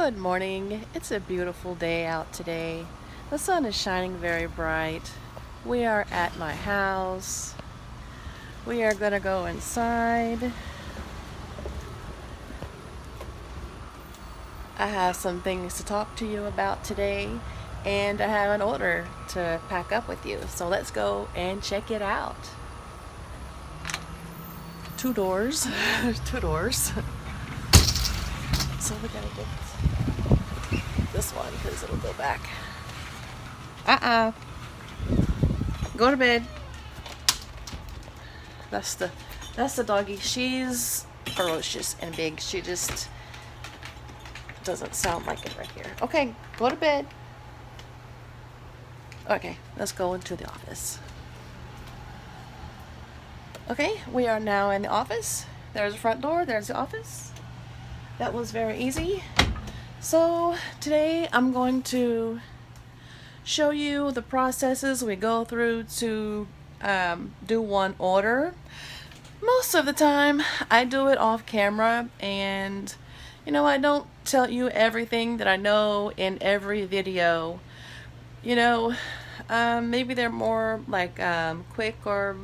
Good morning. It's a beautiful day out today. The sun is shining very bright. We are at my house. We are going to go inside. I have some things to talk to you about today, and I have an order to pack up with you. So let's go and check it out. Two doors. Two doors. So we're going to get this one because it'll go back. Go to bed. That's the doggy. She's ferocious and big. She just doesn't sound like it right here. Okay, go to bed. Okay, let's go into the office. Okay, we are now in the office. There's the front door, there's the office. That was very easy. So today I'm going to show you the processes we go through to do one order. Most of the time I do it off camera, and I don't tell you everything that I know in every video. Maybe they're more like quick or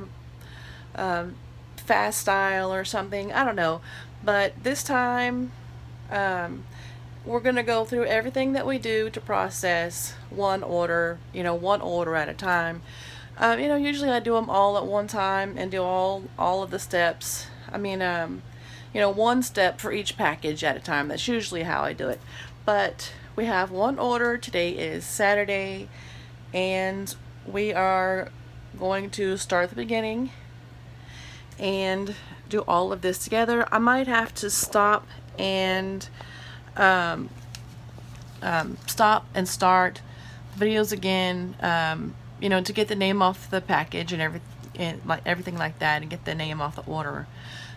fast style or something, I don't know, but this time we're going to go through everything that we do to process one order, one order at a time. Usually I do them all at one time and do all of the steps. One step for each package at a time. That's usually how I do it. But we have one order. Today is Saturday, and we are going to start at the beginning and do all of this together. I might have to stop and start videos again, to get the name off the package and everything like that, and get the name off the order.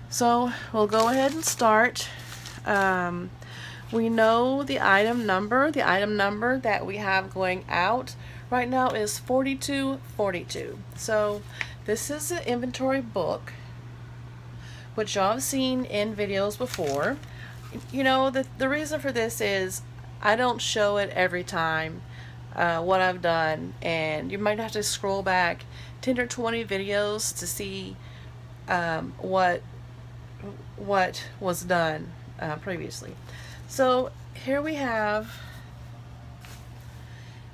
So we'll go ahead and start. We know the item number. The item number that we have going out right now is 4242. So this is an inventory book, which y'all have seen in videos before. The reason for this is I don't show it every time what I've done, and you might have to scroll back 10 or 20 videos to see what was done previously. So here we have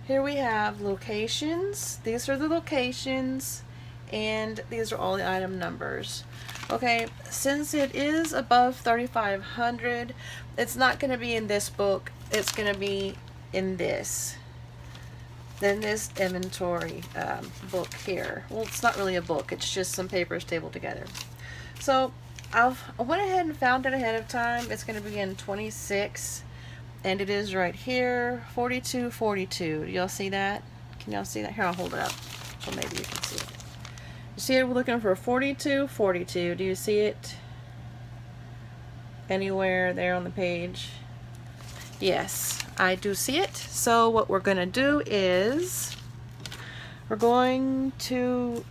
locations. These are the locations, and these are all the item numbers. Okay, since it is above 3,500, it's not going to be in this book. It's going to be in this inventory book here. Well, it's not really a book. It's just some papers stapled together. So I went ahead and found it ahead of time. It's going to be in 26, and it is right here, 4242. Do y'all see that? Can y'all see that? Here, I'll hold it up so maybe you can see it. You see it? We're looking for 4242. Do you see it anywhere there on the page? Yes, I do see it. So what we're going to do is we're going to,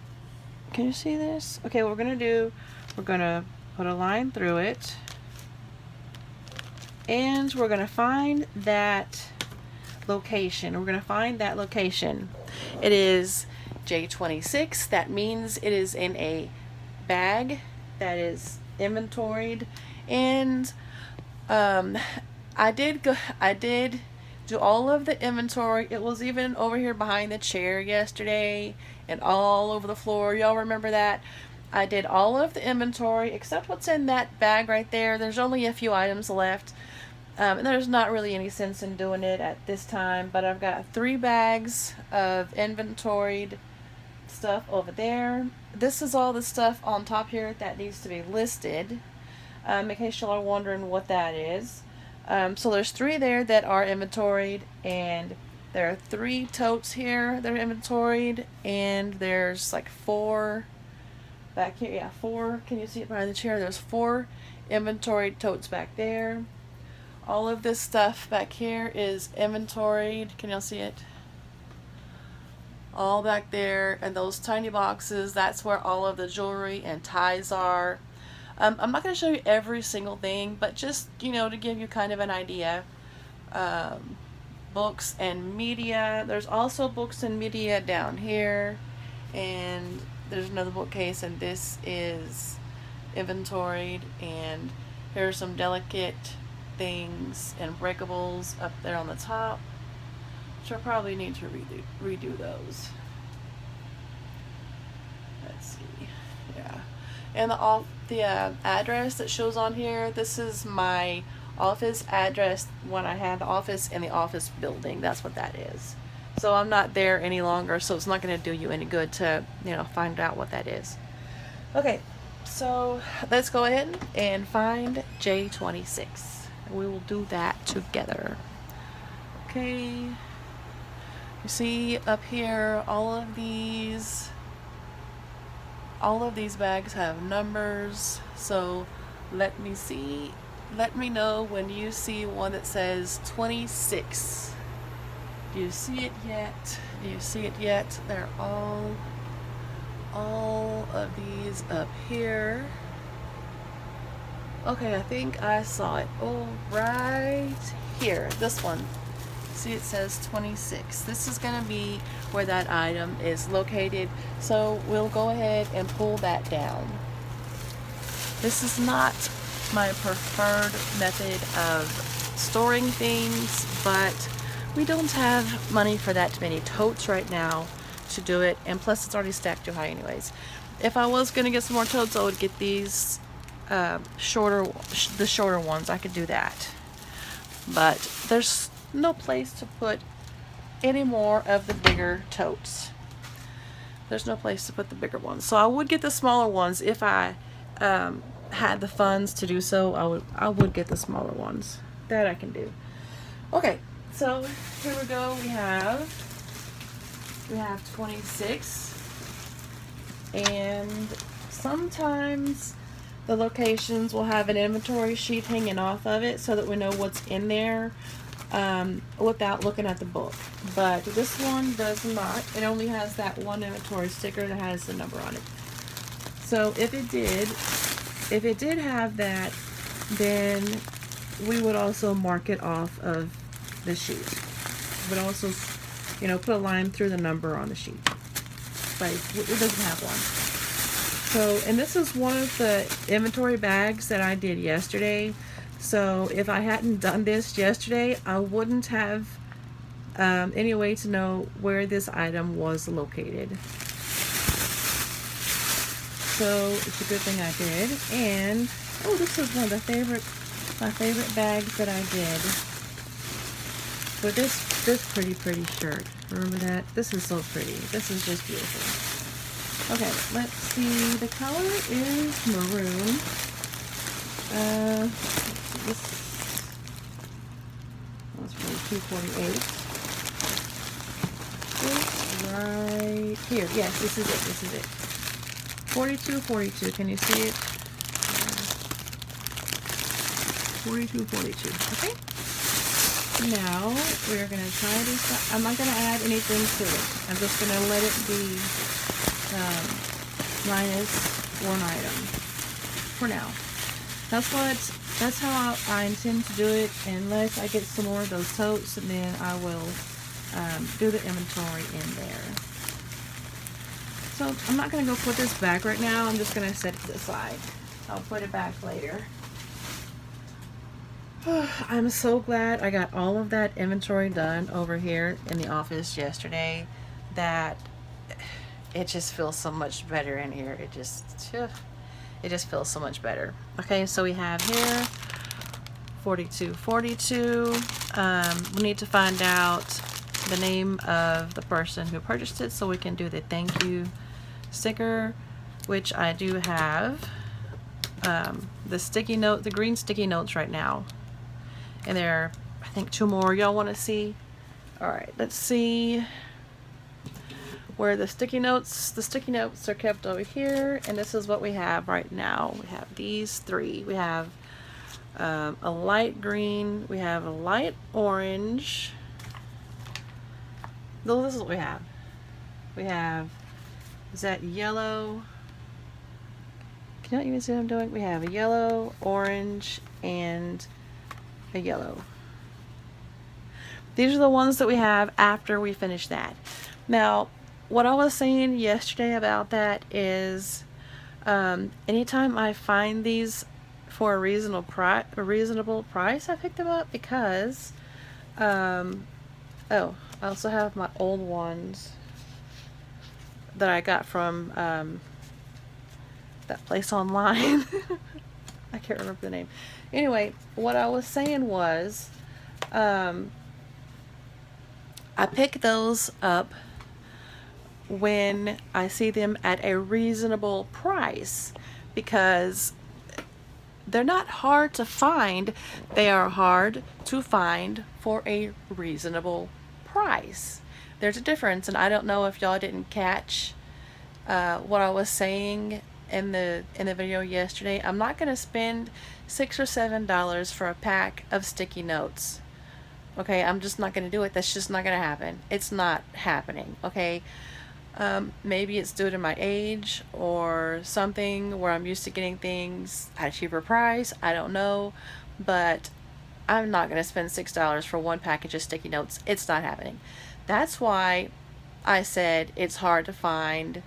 can you see this? Okay, what we're going to do, we're going to put a line through it, and we're going to find that location. We're going to find that location. It is J26. That means it is in a bag that is inventoried, and I did do all of the inventory. It was even over here behind the chair yesterday and all over the floor. Y'all remember that? I did all of the inventory except what's in that bag right there. There's only a few items left, and there's not really any sense in doing it at this time, but I've got 3 bags of inventoried stuff over there. This is all the stuff on top here that needs to be listed, in case y'all are wondering what that is. So there's 3 there that are inventoried, and there are 3 totes here that are inventoried, and there's like 4 back here. Yeah, 4. Can you see it behind the chair? There's 4 inventoried totes back there. All of this stuff back here is inventoried. Can y'all see it? All back there, and those tiny boxes, that's where all of the jewelry and ties are. I'm not going to show you every single thing, but just, to give you kind of an idea. books and media. There's also books and media down here, and there's another bookcase, and this is inventoried, and here are some delicate things and breakables up there on the top, which I probably need to redo those. Let's see. Yeah. And the address that shows on here, this is my office address when I had the office in the office building. That's what that is. So I'm not there any longer, so it's not going to do you any good to, find out what that is. Okay, so let's go ahead and find J26. We will do that together. Okay. You see up here, all of these bags have numbers. So let me see. Let me know when you see one that says 26. Do you see it yet? Do you see it yet? They're all of these up here. Okay, I think I saw it. Oh, right here. This one. See, it says 26. This is going to be where that item is located. So we'll go ahead and pull that down. This is not my preferred method of storing things, but we don't have money for that many totes right now to do it, and plus it's already stacked too high anyways. If I was going to get some more totes, I would get these the shorter ones. I could do that, but there's no place to put any more of the bigger totes. There's no place to put the bigger ones, so I would get the smaller ones if I had the funds to do so. I would get the smaller ones. That I can do. Okay, so here we go. We have 26, and sometimes the locations will have an inventory sheet hanging off of it so that we know what's in there without looking at the book. But this one does not. It only has that one inventory sticker that has the number on it. So if it did have that, then we would also mark it off of the sheet. But also, put a line through the number on the sheet. But it doesn't have one. So, and this is one of the inventory bags that I did yesterday. So if I hadn't done this yesterday, I wouldn't have any way to know where this item was located. So it's a good thing I did. And oh, this is one of my favorite bags that I did. But this pretty shirt. Remember that? This is so pretty. This is just beautiful. Okay, let's see. The color is maroon. That's probably 248. This right here. Yes, this is it. 4242. Can you see it? 4242. Okay. Now we're going to try this. I'm not going to add anything to it. I'm just going to let it be minus one item for now. That's how I intend to do it, unless I get some more of those totes, and then I will do the inventory in there. So I'm not going to go put this back right now. I'm just going to set it aside. I'll put it back later. I'm so glad I got all of that inventory done over here in the office yesterday, that it just feels so much better in here. It just feels so much better. Okay, so we have here 4242. We need to find out the name of the person who purchased it so we can do the thank you sticker, which I do have. The green sticky notes right now. And there are, I think, 2 more y'all want to see. Alright, let's see where the sticky notes are kept over here, and this is what we have right now. We have these 3. We have a light green, we have a light orange. This is what we have. We have, is that yellow? Can you even see what I'm doing? We have a yellow, orange, and a yellow. These are the ones that we have after we finish that. Now, what I was saying yesterday about that is, anytime I find these for a reasonable price, I pick them up because, oh, I also have my old ones that I got from that place online. I can't remember the name. Anyway, what I was saying was, I pick those up when I see them at a reasonable price, because they're not hard to find. They are hard to find for a reasonable price. There's a difference, and I don't know if y'all didn't catch what I was saying in the video yesterday. I'm not gonna spend $6 or $7 for a pack of sticky notes. Okay, I'm just not gonna do it. That's just not gonna happen. It's not happening. Okay. Maybe it's due to my age or something where I'm used to getting things at a cheaper price. I don't know, but I'm not going to spend $6 for one package of sticky notes. It's not happening. That's why I said it's hard to find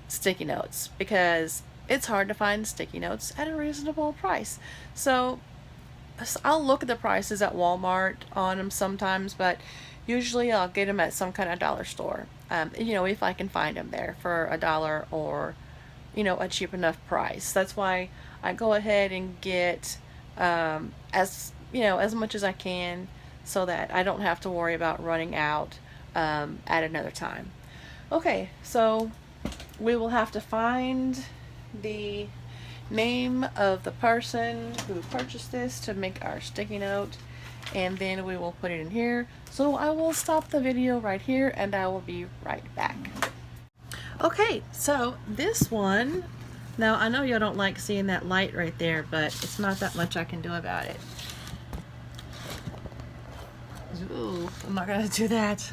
sticky notes, because it's hard to find sticky notes at a reasonable price. So I'll look at the prices at Walmart on them sometimes, but usually I'll get them at some kind of dollar store. You know, if I can find them there for $1 or, you know, a cheap enough price. That's why I go ahead and get as much as I can, so that I don't have to worry about running out at another time. Okay, so we will have to find the name of the person who purchased this to make our sticky note, and then we will put it in here. So I will stop the video right here and I will be right back. Okay, so this one, now I know y'all don't like seeing that light right there, but it's not that much I can do about it. Ooh, I'm not gonna do that.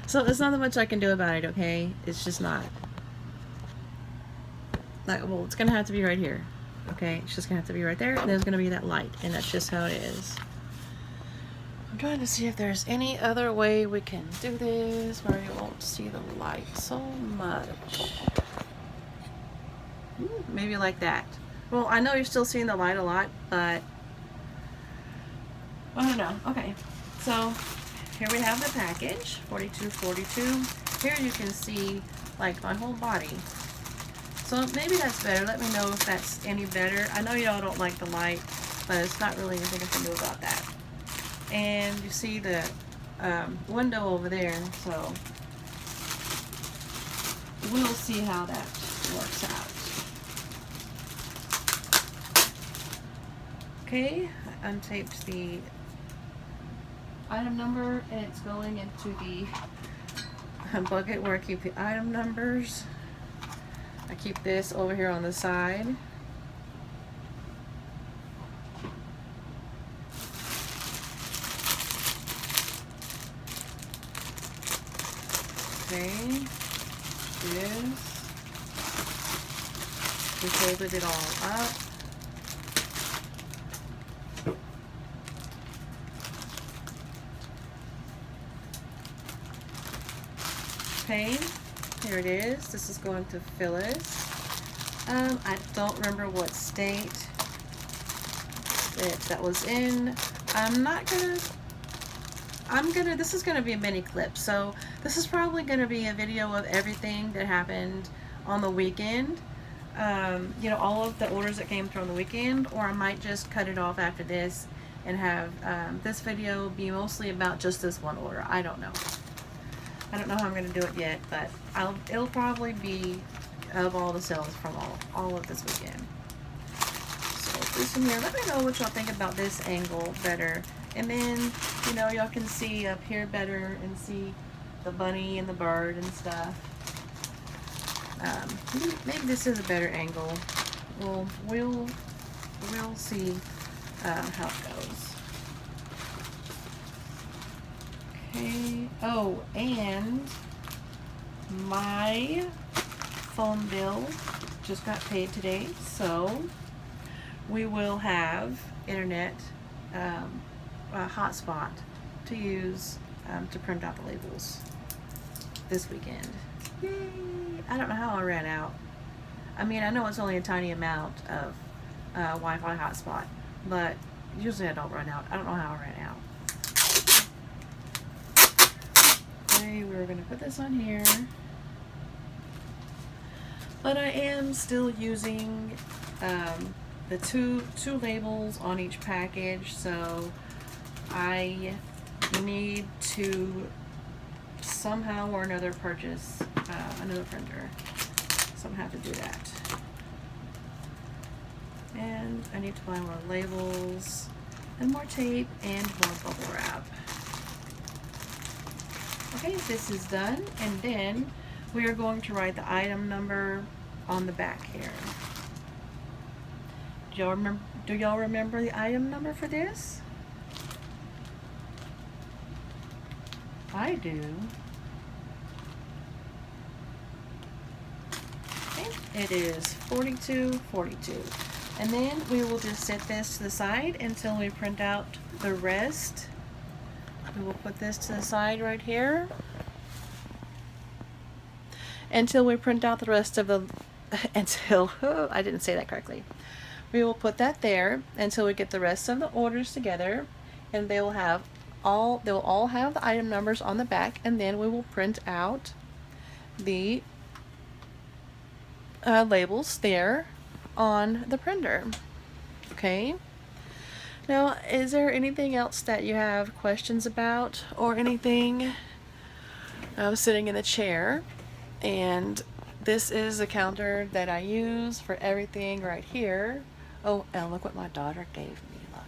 So there's not that much I can do about it, okay? It's just not. Like, well, it's gonna have to be right here. Okay, it's just gonna have to be right there, and there's gonna be that light, and that's just how it is. I'm trying to see if there's any other way we can do this where you won't see the light so much. Maybe like that. Well, I know you're still seeing the light a lot, but I don't know. Okay, so here we have the package, 4242. Here you can see like my whole body. So maybe that's better. Let me know if that's any better. I know y'all don't like the light, but it's not really anything I can do about that. And you see the window over there, so we'll see how that works out. Okay, I untaped the item number, and it's going into the bucket where I keep the item numbers. I keep this over here on the side. Okay, this. We folded it all up. Okay, here it is. This is going to Phyllis. I don't remember what state that was in. This is gonna be a mini clip, so this is probably gonna be a video of everything that happened on the weekend. You know, all of the orders that came through on the weekend, or I might just cut it off after this and have this video be mostly about just this one order. I don't know. I don't know how I'm gonna do it yet, but it'll probably be of all the sales from all of this weekend. So this one here, let me know what y'all think about this angle better. And then, you know, y'all can see up here better and see the bunny and the bird and stuff. Maybe this is a better angle. Well, we'll see how it goes. Okay. Oh, and my phone bill just got paid today, so we will have internet hotspot to use to print out the labels this weekend. Yay! I don't know how I ran out. I mean, I know it's only a tiny amount of Wi-Fi hotspot, but usually I don't run out. I don't know how I ran out. Okay, we're gonna put this on here. But I am still using the two labels on each package, so I need to somehow or another purchase another printer. So I'm gonna have to do that. And I need to buy more labels and more tape and more bubble wrap. Okay, this is done, and then we are going to write the item number on the back here. Do y'all remember the item number for this? I do. Okay, it is 4242. And then we will just set this to the side until we print out the rest. We will put this to the side right here until we print out the rest of the I didn't say that correctly. We will put that there until we get the rest of the orders together, and they will all have the item numbers on the back, and then we will print out the labels there on the printer. Okay. Now, is there anything else that you have questions about or anything? I'm sitting in the chair, and this is the counter that I use for everything right here. Oh, and look what my daughter gave me. Look.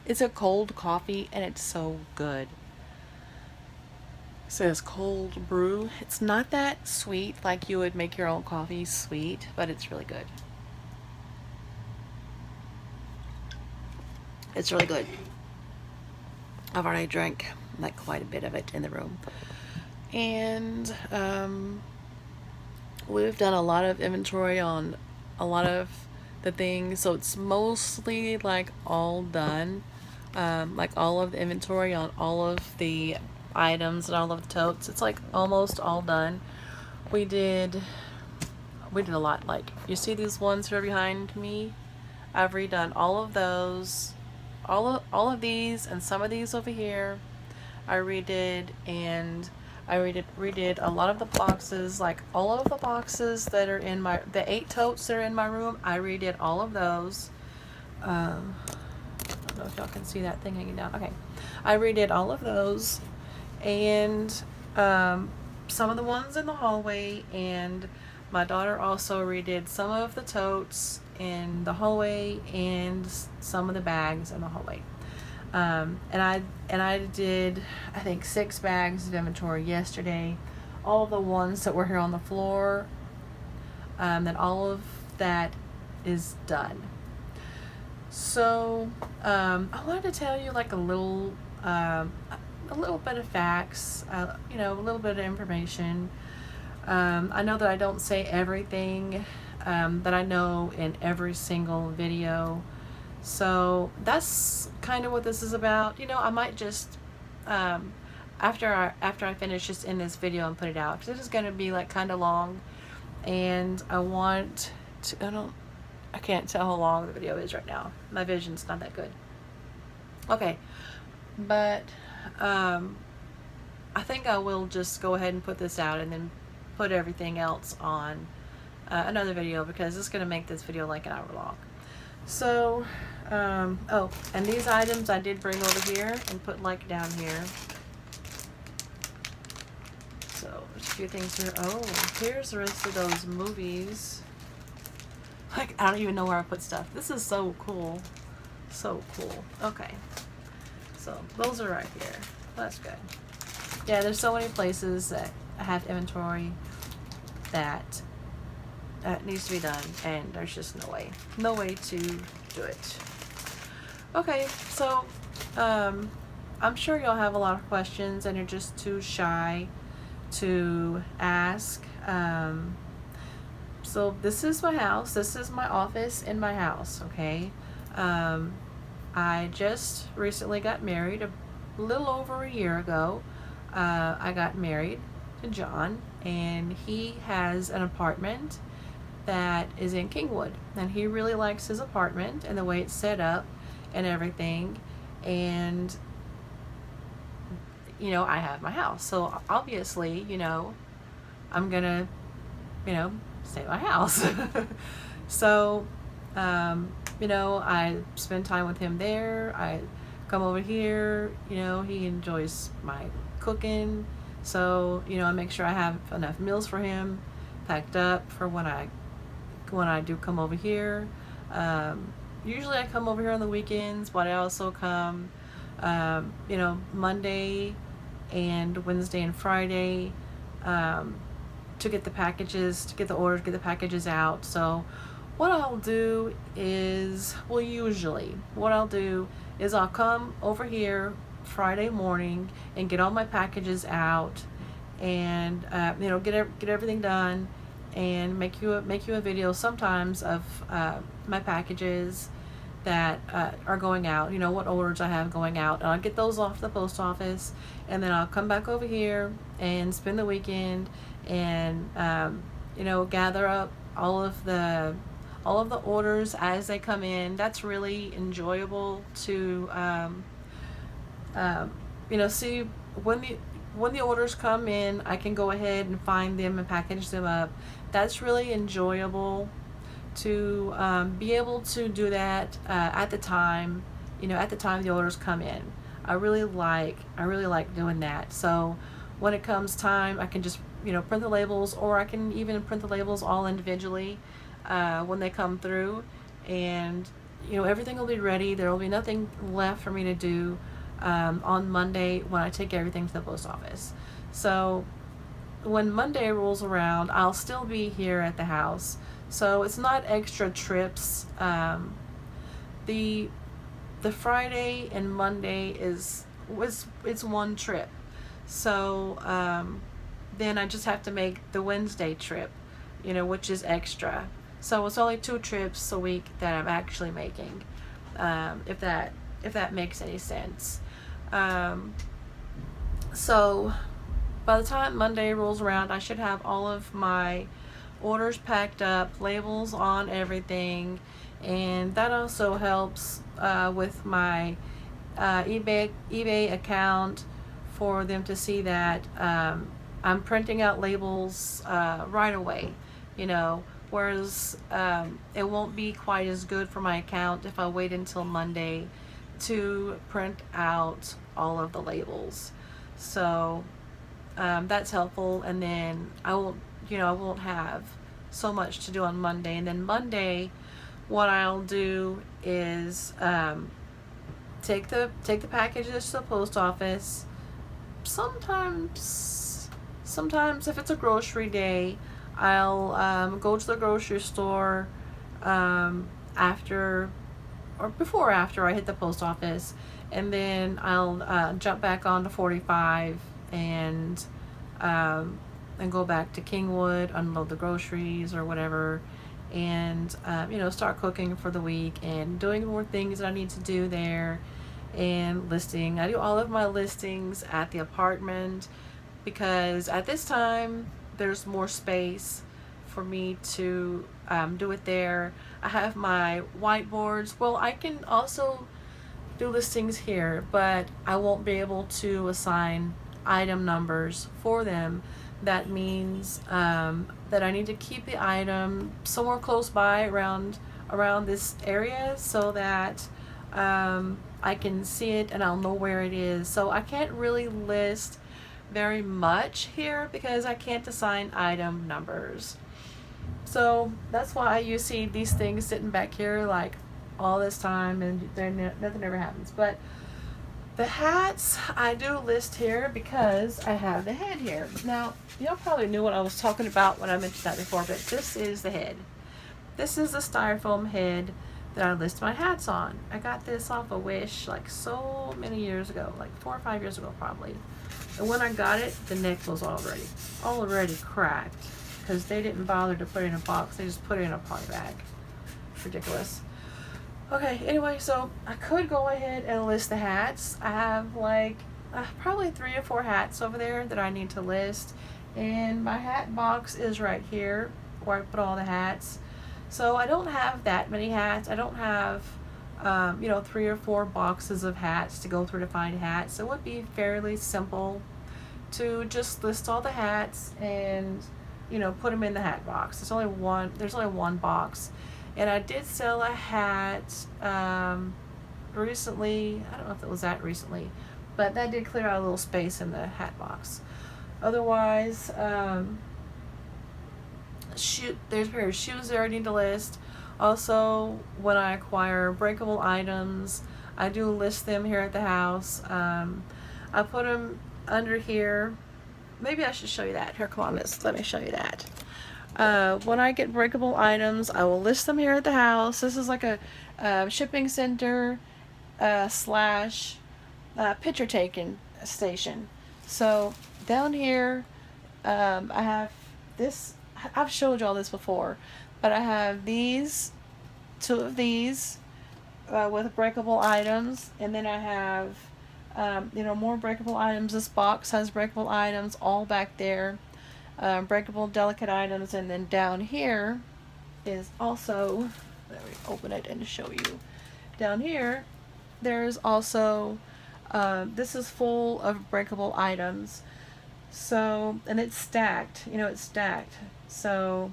It's a cold coffee, and it's so good. It says cold brew. It's not that sweet like you would make your own coffee sweet, but it's really good. It's really good. I've already drank like quite a bit of it in the room. And we've done a lot of inventory on a lot of the things, so it's mostly like all done. Like all of the inventory on all of the items and all of the totes, it's like almost all done. We did a lot. Like, you see these ones here behind me? I've redone all of those, all of these, and some of these over here I redid, and I redid a lot of the boxes, like all of the boxes that are in the 8 totes that are in my room. I redid all of those. I don't know if y'all can see that thing hanging down. Okay, I redid all of those, and some of the ones in the hallway, and my daughter also redid some of the totes in the hallway and some of the bags in the hallway. And I did, I think, 6 bags of inventory yesterday. All the ones that were here on the floor, then all of that is done. So I wanted to tell you like a little bit of facts, a little bit of information. I know that I don't say everything that I know in every single video. So that's kind of what this is about. I might just after I finish just in this video and put it out, because it is going to be like kind of long, and I can't tell how long the video is right now. My vision's not that good. Okay, but I think I will just go ahead and put this out and then put everything else on another video, because it's going to make this video like an hour long. So, oh, and these items I did bring over here and put like down here. So, there's a few things here. Oh, here's the rest of those movies. Like, I don't even know where I put stuff. This is so cool. So cool. Okay. So, those are right here. That's good. Yeah, there's so many places that I have inventory that needs to be done, and there's just no way to do it. Okay, so I'm sure y'all have a lot of questions and you're just too shy to ask. So this is my house. This is my office in my house. Okay. I just recently got married, a little over a year ago. I got married to John, and he has an apartment that is in Kingwood, and he really likes his apartment and the way it's set up and everything. And I have my house, so obviously, I'm gonna, stay at my house. So, I spend time with him there. I come over here. He enjoys my cooking, so I make sure I have enough meals for him packed up for when I do come over here. Usually I come over here on the weekends, but I also come, Monday and Wednesday and Friday, to get the packages, to get the orders, get the packages out. So what I'll do is, usually what I'll do is I'll come over here Friday morning and get all my packages out, and get everything done, and make you a video sometimes of my packages that are going out, what orders I have going out, and I'll get those off the post office, and then I'll come back over here and spend the weekend and gather up all of the orders as they come in. That's really enjoyable to see when the orders come in. I can go ahead and find them and package them up. That's really enjoyable to be able to do that at the time the orders come in. I really like doing that. So when it comes time, I can just print the labels, or I can even print the labels all individually when they come through, and everything will be ready. There will be nothing left for me to do on Monday when I take everything to the post office. So when Monday rolls around, I'll still be here at the house, so it's not extra trips. The Friday and Monday it's one trip, so then I just have to make the Wednesday trip, which is extra. So it's only 2 trips a week that I'm actually making, if that makes any sense. So by the time Monday rolls around, I should have all of my orders packed up, labels on everything, and that also helps with my eBay account, for them to see that I'm printing out labels right away, whereas it won't be quite as good for my account if I wait until Monday to print out all of the labels. So that's helpful, and then I won't have so much to do on Monday. And then Monday, what I'll do is take the packages to the post office. Sometimes if it's a grocery day, I'll go to the grocery store after I hit the post office, and then I'll jump back onto 45 and go back to Kingwood, unload the groceries or whatever, and start cooking for the week and doing more things that I need to do there, and listing. I do all of my listings at the apartment, because at this time there's more space for me to do it there. I have my whiteboards. Well, I can also do listings here, but I won't be able to assign item numbers for them. That means that I need to keep the item somewhere close by around this area, so that I can see it and I'll know where it is. So I can't really list very much here because I can't assign item numbers. So that's why you see these things sitting back here like all this time, and nothing ever happens. But the hats I do list here because I have the head here. Now, y'all probably knew what I was talking about when I mentioned that before, but this is the head. This is the styrofoam head that I list my hats on. I got this off of Wish like so many years ago, like 4 or 5 years ago probably. And when I got it, the neck was already cracked, because they didn't bother to put it in a box. They just put it in a poly bag. Ridiculous. Okay, anyway, so I could go ahead and list the hats. I have like probably 3 or 4 hats over there that I need to list, and my hat box is right here where I put all the hats. So I don't have that many hats. I don't have 3 or 4 boxes of hats to go through to find hats. So it would be fairly simple to just list all the hats and put them in the hat box. There's only one box. And I did sell a hat recently. I don't know if it was that recently, but that did clear out a little space in the hat box. Otherwise, there's a pair of shoes there I need to list. Also, when I acquire breakable items, I do list them here at the house. I put them under here. Maybe I should show you that. Here, come on, let me show you that. When I get breakable items, I will list them here at the house. This is like a shipping center slash picture taking station. So down here, I have this. I've showed y'all this before, but I have these, 2 of these with breakable items, and then I have more breakable items. This box has breakable items all back there. Breakable delicate items, and then down here is also, let me open it and show you. Down here there's also this is full of breakable items. So, and it's stacked, it's stacked. So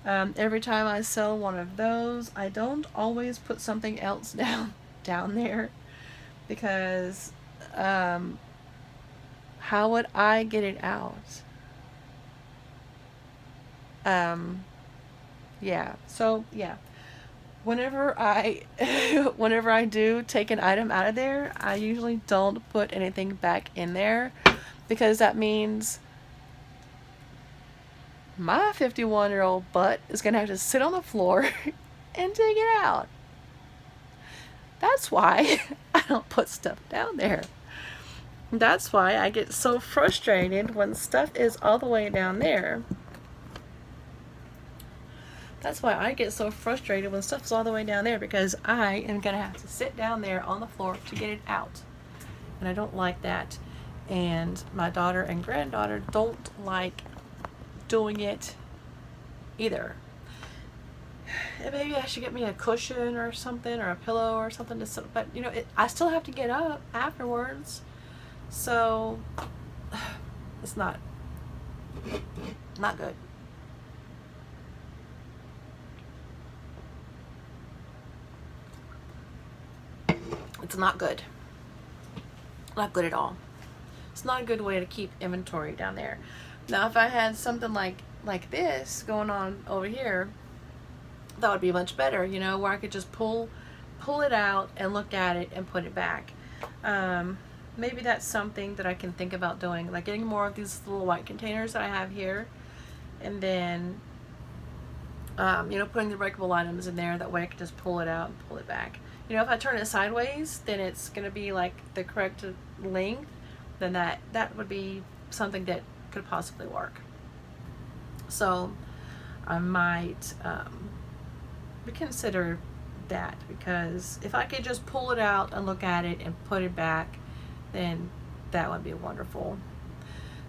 every time I sell one of those, I don't always put something else down there, because how would I get it out? Yeah, so yeah, whenever I do take an item out of there, I usually don't put anything back in there, because that means my 51-year-old butt is gonna have to sit on the floor and take it out. That's why I don't put stuff down there. That's why I get so frustrated when stuff is all the way down there. That's why I get so frustrated when stuff's all the way down there, because I am going to have to sit down there on the floor to get it out. And I don't like that. And my daughter and granddaughter don't like doing it either. And maybe I should get me a cushion or something, or a pillow or something to sit, but I still have to get up afterwards. So it's not good. It's not good. Not good at all. It's not a good way to keep inventory down there. Now, if I had something like this going on over here, that would be much better, where I could just pull it out and look at it and put it back. Maybe that's something that I can think about doing, like getting more of these little white containers that I have here, and then putting the breakable items in there. That way I can just pull it out and pull it back. If I turn it sideways, then it's going to be like the correct length. Then that would be something that could possibly work. So I might reconsider that, because if I could just pull it out and look at it and put it back, then that would be wonderful.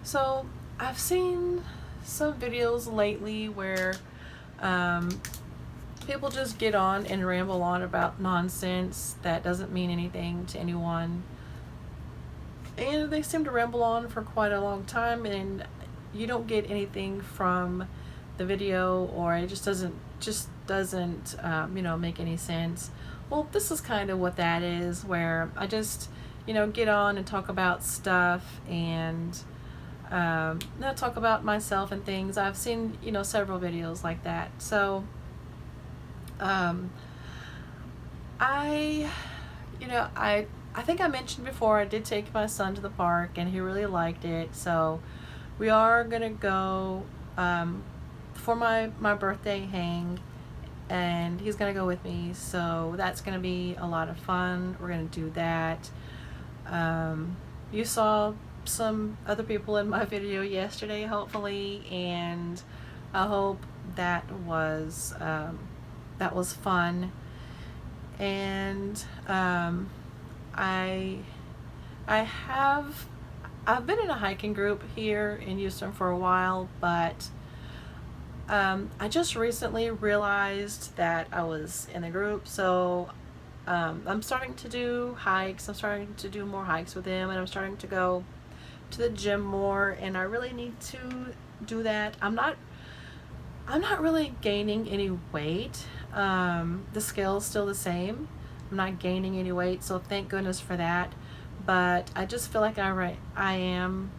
So I've seen some videos lately where people just get on and ramble on about nonsense that doesn't mean anything to anyone, and they seem to ramble on for quite a long time, and you don't get anything from the video, or it just doesn't make any sense. Well, this is kind of what that is, where I just get on and talk about stuff, and not talk about myself and things. I've seen several videos like that. So I think I mentioned before, I did take my son to the park and he really liked it. So we are gonna go for my birthday hang, and he's gonna go with me. So that's gonna be a lot of fun. We're gonna do that. You saw some other people in my video yesterday, hopefully, and I hope that was fun. and I I've been in a hiking group here in Houston for a while, but I just recently realized that I was in the group, so I'm starting to do hikes. I'm starting to do more hikes with them, and I'm starting to go to the gym more, and I really need to do that. I'm not really gaining any weight. The scale's still the same. I'm not gaining any weight, so thank goodness for that. But I just feel like I am,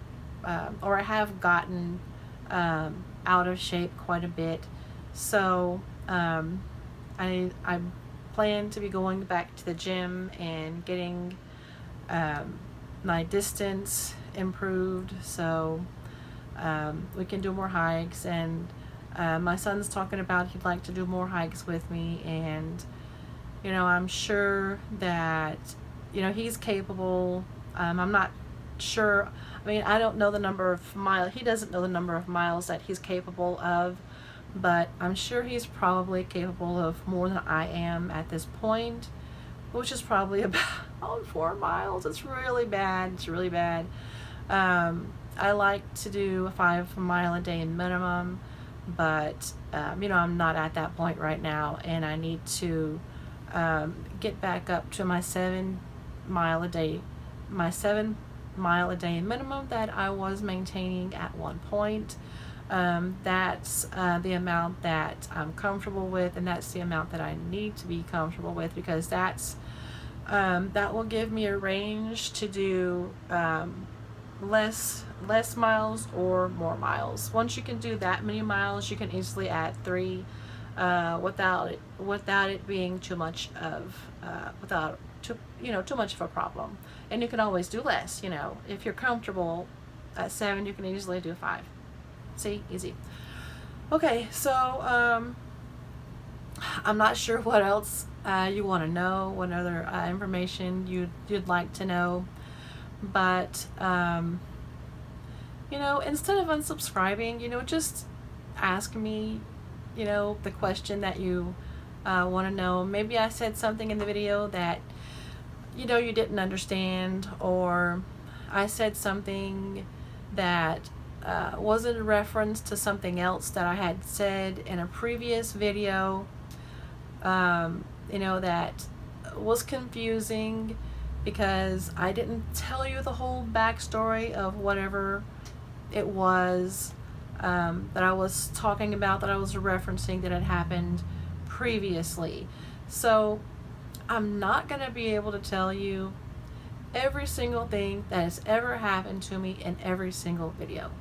or I have gotten out of shape quite a bit. So I plan to be going back to the gym and getting my distance improved, so we can do more hikes. And my son's talking about he'd like to do more hikes with me, and I'm sure that he's capable. I'm not sure. I mean, I don't know the number of miles. He doesn't know the number of miles that he's capable of, but I'm sure he's probably capable of more than I am at this point, which is probably about 4 miles. It's really bad. It's really bad. I like to do a 5 mile a day minimum, but I'm not at that point right now, and I need to get back up to my 7 mile a day minimum that I was maintaining at one point. That's the amount that I'm comfortable with, and that's the amount that I need to be comfortable with, because that will give me a range to do less miles or more miles. Once you can do that many miles, you can easily add 3 without it being too much of too much of a problem. And you can always do less. If you're comfortable at 7, you can easily do 5. See, easy. Okay, so I'm not sure what else you want to know, what other information you'd like to know, but instead of unsubscribing, just ask me the question that you want to know. Maybe I said something in the video that you didn't understand, or I said something that wasn't a reference to something else that I had said in a previous video, that was confusing because I didn't tell you the whole backstory of whatever it was that I was talking about, that I was referencing, that had happened previously. So I'm not going to be able to tell you every single thing that has ever happened to me in every single video.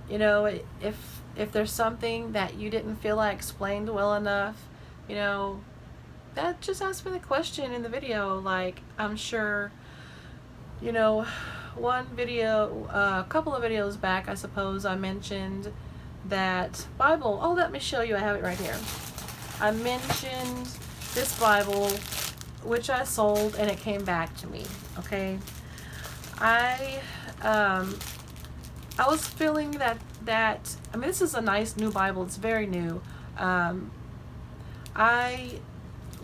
If there's something that you didn't feel I explained well enough, that just ask me the question in the video. Like, I'm sure, one video, a couple of videos back, I suppose, I mentioned that Bible. Oh, let me show you. I have it right here. I mentioned this Bible, which I sold, and it came back to me. Okay, I was feeling that I mean, this is a nice new Bible. It's very new.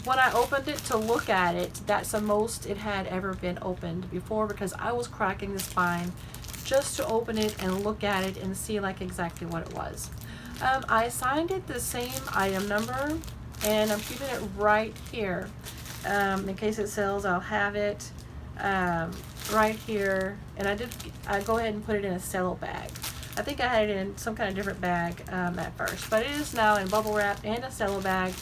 When I opened it to look at it, that's the most it had ever been opened before, because I was cracking the spine just to open it and look at it and see like exactly what it was. I assigned it the same item number, and I'm keeping it right here. In case it sells, I'll have it right here. And I go ahead and put it in a cello bag. I think I had it in some kind of different bag at first, but it is now in bubble wrap and a cello bag,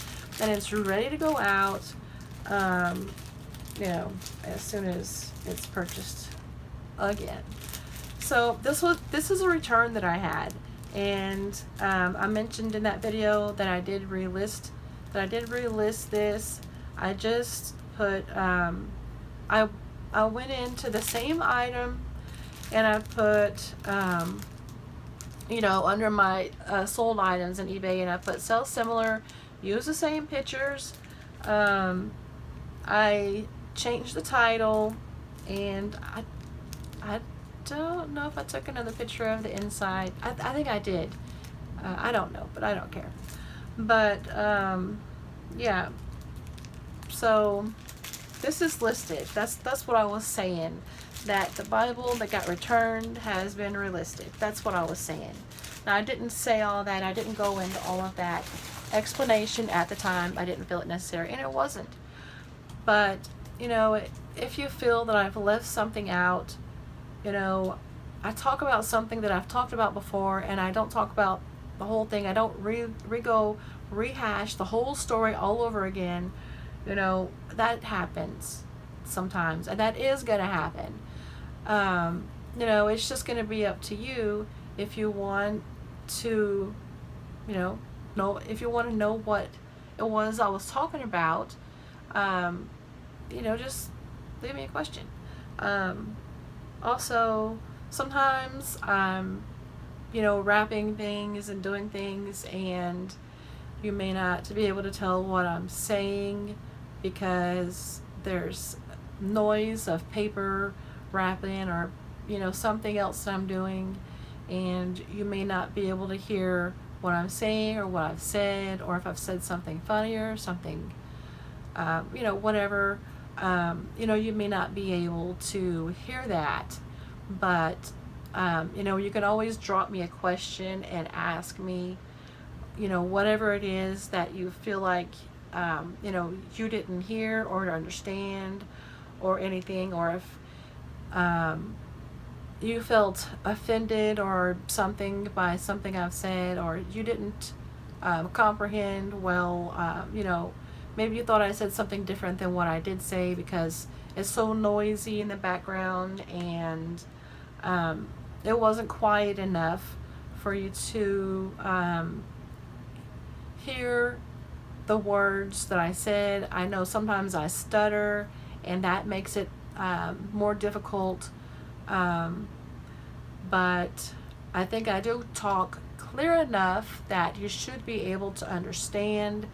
and it's ready to go out, as soon as it's purchased again. So this is a return that I had, and I mentioned in that video that I did relist this. I just put I went into the same item, and I put under my sold items in eBay, and I put sell similar, use the same pictures. I changed the title, and I don't know if I took another picture of the inside. I think I did. I don't know, but I don't care. But yeah, So this is listed. That's what I was saying. That the Bible that got returned has been relisted. That's what I was saying. Now, I didn't say all that. I didn't go into all of that explanation at the time. I didn't feel it necessary, and it wasn't. But, you know, if you feel that I've left something out, you know, I talk about something that I've talked about before, and I don't talk about the whole thing. I don't rehash the whole story all over again. You know, that happens sometimes, and that is going to happen. You know, it's just going to be up to you if you want to, you know if you want to know what it was I was talking about. You know, just leave me a question. Also, sometimes I'm, you know, wrapping things and doing things, and you may not be able to tell what I'm saying because there's noise of paper wrapping, or, you know, something else that I'm doing, and you may not be able to hear what I'm saying or what I've said, or if I've said something funny or something, you know, whatever. You know, you may not be able to hear that, but you know, you can always drop me a question and ask me, you know, whatever it is that you feel like, you know, you didn't hear or understand or anything, or if you felt offended or something by something I've said, or you didn't comprehend well, you know, maybe you thought I said something different than what I did say because it's so noisy in the background, and it wasn't quiet enough for you to hear the words that I said. I know sometimes I stutter, and that makes it more difficult, but I think I do talk clear enough that you should be able to understand,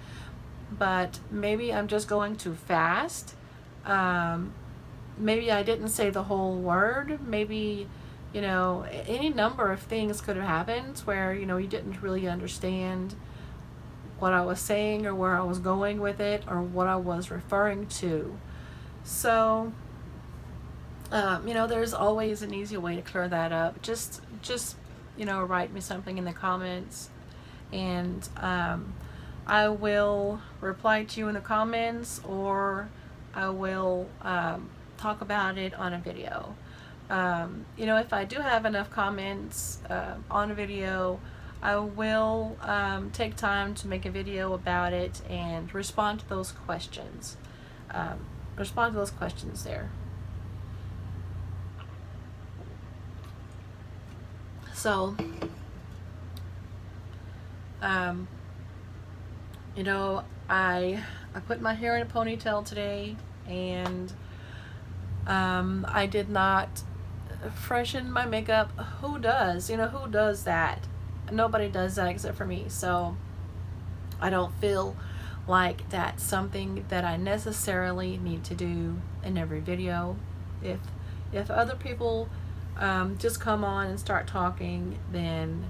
but maybe I'm just going too fast. Maybe I didn't say the whole word. Maybe, you know, any number of things could have happened where, you know, you didn't really understand what I was saying or where I was going with it or what I was referring to. So, you know, there's always an easy way to clear that up. Just, you know, write me something in the comments, and I will reply to you in the comments, or I will talk about it on a video. You know, if I do have enough comments on a video, I will take time to make a video about it and respond to those questions. Respond to those questions there. So, you know, I put my hair in a ponytail today, and I did not freshen my makeup. Who does? You know, who does that? Nobody does that except for me. So I don't feel like that's something that I necessarily need to do in every video. If other people just come on and start talking, then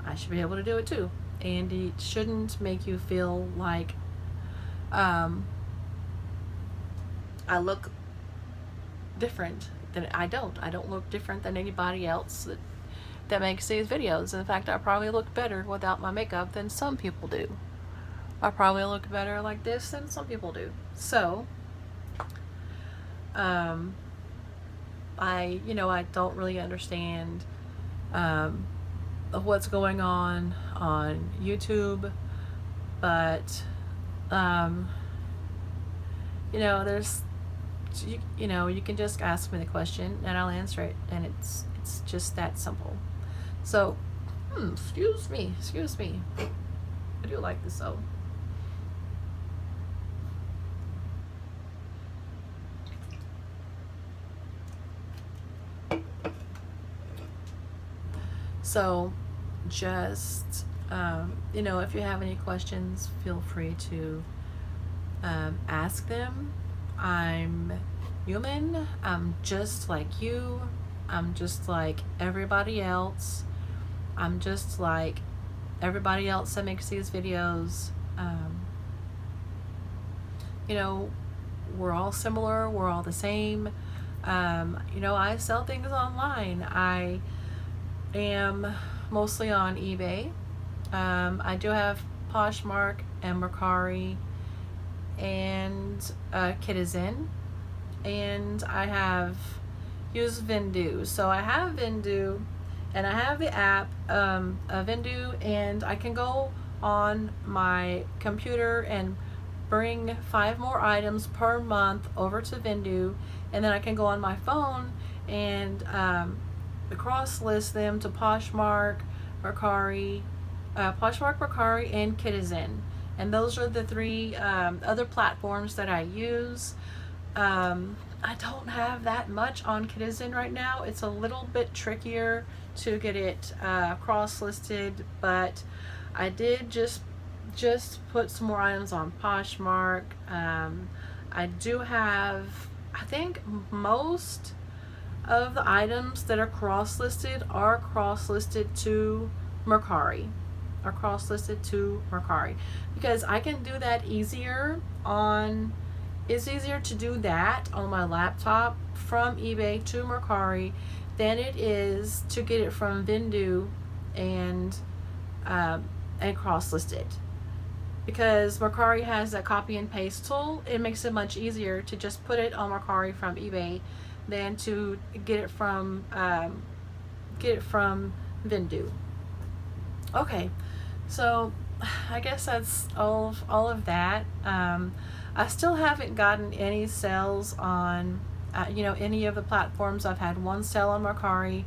I should be able to do it too. And it shouldn't make you feel like I look different than I don't look different than anybody else that makes these videos. In fact, I probably look better without my makeup than some people do. I probably look better like this than some people do. So you know, I don't really understand what's going on YouTube, but you know, there's you know, you can just ask me the question and I'll answer it, and it's just that simple. So excuse me, I do like this though. So just you know, if you have any questions, feel free to ask them. I'm human. I'm just like you. I'm just like everybody else. I'm just like everybody else that makes these videos. you know, we're all similar, we're all the same. You know, I sell things online. I am mostly on eBay. I do have Poshmark and Mercari and Citizen, and I have used Vendu. So I have Vendu, and I have the app Vendu, and I can go on my computer and bring 5 more items per month over to Vendu, and then I can go on my phone and cross list them to Poshmark, Mercari, and Citizen. And those are the 3 other platforms that I use. I don't have that much on Citizen right now. It's a little bit trickier to get it cross-listed, but I did just put some more items on Poshmark. I do have, I think most of the items that are cross-listed to Mercari. Are cross-listed to Mercari, because I can do that easier on. It's easier to do that on my laptop from eBay to Mercari than it is to get it from Vendu and cross-list it. Because Mercari has that copy and paste tool, it makes it much easier to just put it on Mercari from eBay than to get it from Vendu. Okay, so I guess that's all of that. I still haven't gotten any sales on you know, any of the platforms. I've had 1 sale on Mercari.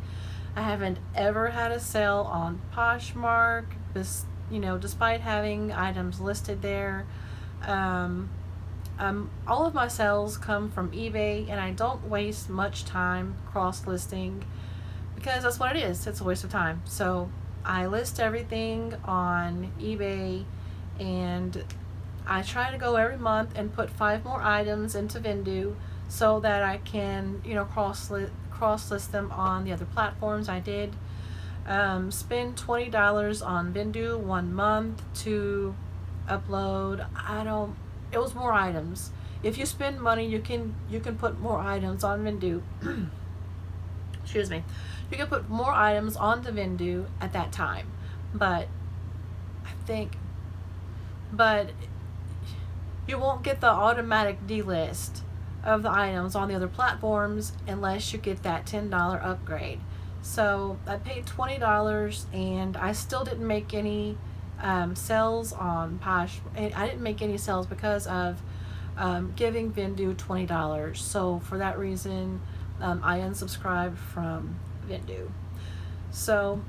I haven't ever had a sale on Poshmark, you know, despite having items listed there. All of my sales come from eBay, and I don't waste much time cross-listing, because that's what it is. It's a waste of time. So I list everything on eBay, and I try to go every month and put 5 more items into Vendu so that I can, you know, cross list them on the other platforms. I did spend $20 on Vendu 1 month to upload. It was more items. If you spend money, you can put more items on Vendu. Excuse me. You can put more items on the Vendu at that time, but you won't get the automatic delist of the items on the other platforms unless you get that $10 upgrade. So I paid $20, and I still didn't make any sales on Posh. I didn't make any sales because of giving Vendu $20. So for that reason, I unsubscribed from Vendu. So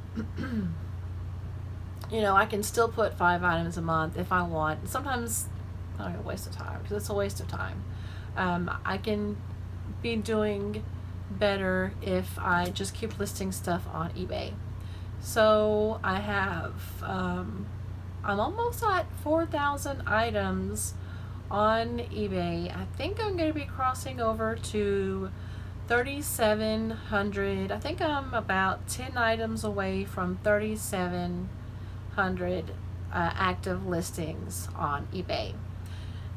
you know, I can still put 5 items a month if I want. Sometimes I don't know, waste of time, because it's a waste of time. I can be doing better if I just keep listing stuff on eBay. So I have I'm almost at 4,000 items on eBay. I think I'm going to be crossing over to 3,700. I think I'm about 10 items away from 3,700 active listings on eBay.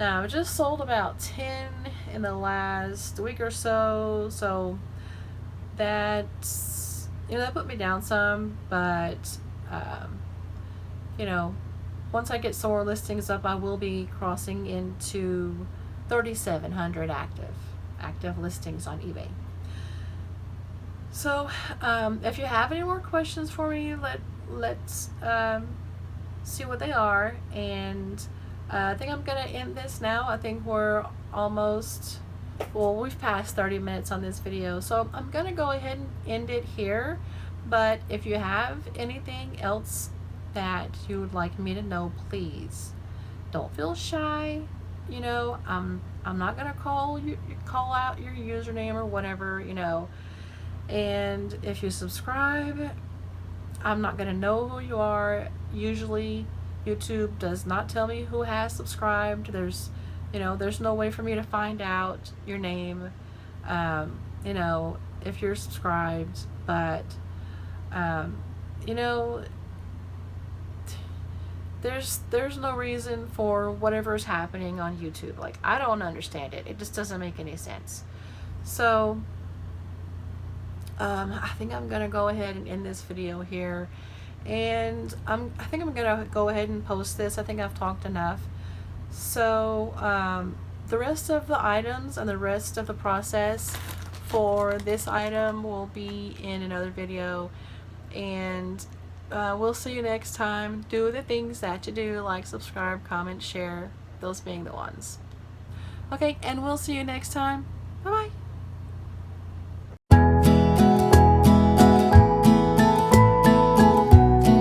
Now, I just sold about 10 in the last week or so, so that's, you know, that put me down some, but you know, once I get some more listings up, I will be crossing into 3,700 active listings on eBay. So if you have any more questions for me, let's see what they are. And I think I'm gonna end this now. I think we're almost, well, we've passed 30 minutes on this video, so I'm gonna go ahead and end it here. But if you have anything else that you would like me to know, please don't feel shy. You know, I'm not gonna call out your username or whatever, you know. And if you subscribe, I'm not gonna know who you are. Usually YouTube does not tell me who has subscribed. There's no way for me to find out your name, you know, if you're subscribed. But you know, there's no reason for whatever's happening on YouTube. Like, I don't understand it. It just doesn't make any sense. So I think I'm gonna go ahead and end this video here, and I think I'm gonna go ahead and post this. I think I've talked enough. So the rest of the items and the rest of the process for this item will be in another video, and we'll see you next time. Do the things that you do, like, subscribe, comment, share, those being the ones. Okay, and we'll see you next time. Bye bye.